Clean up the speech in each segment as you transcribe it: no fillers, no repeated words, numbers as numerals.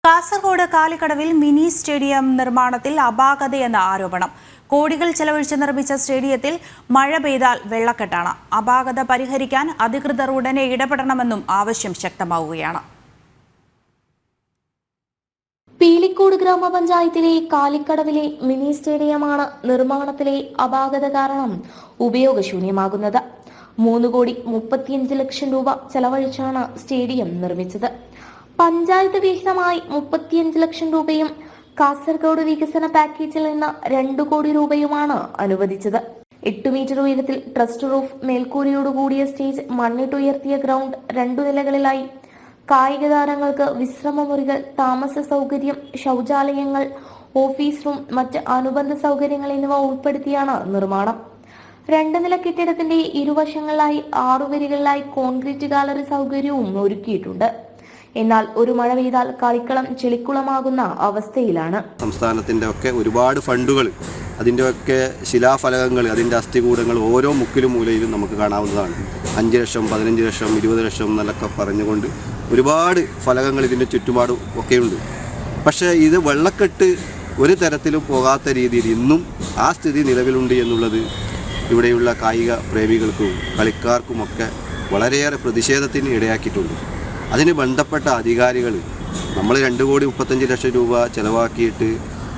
Kasaragod കാലിക്കടവിൽ mini stadium നിർമ്മാണത്തിൽ അപാകതയെന്ന ആരോപണം. കോടികൾ ചെലവഴിച്ച് നിർമ്മിച്ച സ്റ്റേഡിയത്തിൽ മഴ പെയ്താൽ വെള്ളക്കെട്ടാണ്. അപാകത പരിഹരിക്കാൻ അധികൃതർ ഉടനെ ഇടപെടണമെന്നും ആവശ്യം ശക്തമാവുകയാണ്. പീലിക്കോട് ഗ്രാമപഞ്ചായത്തിലെ കാലിക്കടവിലെ മിനി സ്റ്റേഡിയമാണ് നിർമ്മാണത്തിലെ അപാകത കാരണം ഉപയോഗശൂന്യമാകുന്നത്. 3,35,00,000 രൂപ ചെലവഴിച്ചാണ് സ്റ്റേഡിയം നിർമ്മിച്ചത്. പഞ്ചായത്ത് വിഹിതമായി 35 ലക്ഷം രൂപയും കാസർഗോഡ് വികസന പാക്കേജിൽ നിന്ന് 2 കോടി രൂപയുമാണ് അനുവദിച്ചത്. 8 മീറ്റർ ഉയരത്തിൽ ട്രസ്റ്റ് റൂഫ്, മേൽക്കൂരയോടുകൂടിയ സ്റ്റേജ്, മണ്ണിട്ടുയർത്തിയ ഗ്രൗണ്ട്, 2 നിലകളിലായി കായിക താരങ്ങൾക്ക് വിശ്രമമുറികൾ, താമസ സൗകര്യം, ശൗചാലയങ്ങൾ, ഓഫീസ് റൂം, മറ്റ് അനുബന്ധ സൗകര്യങ്ങൾ എന്നിവ ഉൾപ്പെടുത്തിയാണ് നിർമ്മാണം. 2 നില കെട്ടിടത്തിന്റെ ഇരുവശങ്ങളിലായി 6 വരികളിലായി കോൺക്രീറ്റ് ഗാലറി സൗകര്യവും ഒരുക്കിയിട്ടുണ്ട്. എന്നാൽ ഒരു മഴ പെയ്താൽ കളിക്കളം ചെളിക്കുളമാകുന്ന അവസ്ഥയിലാണ്. സംസ്ഥാനത്തിൻ്റെ ഒക്കെ ഒരുപാട് ഫണ്ടുകൾ, അതിൻ്റെ ഒക്കെ ശിലാഫലകങ്ങൾ, അതിൻ്റെ അസ്ഥികൂടങ്ങൾ ഓരോ മുക്കിലും മൂലയിലും നമുക്ക് കാണാവുന്നതാണ്. 5 ലക്ഷം, 15 ലക്ഷം, 20 ലക്ഷം എന്നൊക്കെ പറഞ്ഞുകൊണ്ട് ഒരുപാട് ഫലകങ്ങൾ ഇതിൻ്റെ ചുറ്റുപാടും ഒക്കെയുണ്ട്. പക്ഷേ ഇത് വെള്ളക്കെട്ട് ഒരു തരത്തിലും പോകാത്ത രീതിയിൽ ഇന്നും ആ സ്ഥിതി നിലവിലുണ്ട് എന്നുള്ളത് ഇവിടെയുള്ള കായിക പ്രേമികൾക്കും കളിക്കാർക്കുമൊക്കെ വളരെയേറെ പ്രതിഷേധത്തിന് ഇടയാക്കിയിട്ടുണ്ട്. അതിന് ബന്ധപ്പെട്ട അധികാരികൾ, നമ്മൾ 2,35,00,000 രൂപ ചെലവാക്കിയിട്ട്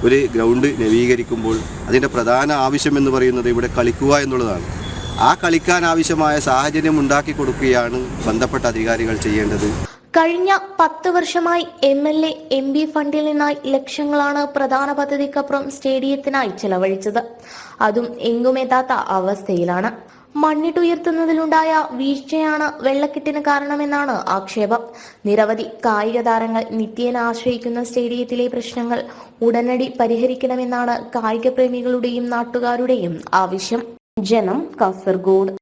ഒരു ഗ്രൗണ്ട് നവീകരിക്കുമ്പോൾ അതിൻ്റെ പ്രധാന ആവശ്യമെന്ന് പറയുന്നത് ഇവിടെ കളിക്കുക എന്നുള്ളതാണ്. ആ കളിക്കാൻ ആവശ്യമായ സാഹചര്യം ഉണ്ടാക്കി കൊടുക്കുകയാണ് ബന്ധപ്പെട്ട അധികാരികൾ ചെയ്യേണ്ടത്. കഴിഞ്ഞ 10 വർഷമായി MLA, MP ഫണ്ടിൽ നിന്നായി ലക്ഷങ്ങളാണ് പ്രധാന പദ്ധതിക്കപ്പുറം സ്റ്റേഡിയത്തിനായി ചെലവഴിച്ചത്. അതും എങ്ങുമെത്താത്ത അവസ്ഥയിലാണ്. മണ്ണിട്ടുയർത്തുന്നതിലുണ്ടായ വീഴ്ചയാണ് വെള്ളക്കെട്ടിന് കാരണമെന്നാണ് ആക്ഷേപം. നിരവധി കായിക താരങ്ങൾ നിത്യേന ആശ്രയിക്കുന്ന സ്റ്റേഡിയത്തിലെ പ്രശ്നങ്ങൾ ഉടനടി പരിഹരിക്കണമെന്നാണ് കായിക പ്രേമികളുടെയും നാട്ടുകാരുടെയും ആവശ്യം. ജനം, കാസർഗോഡ്.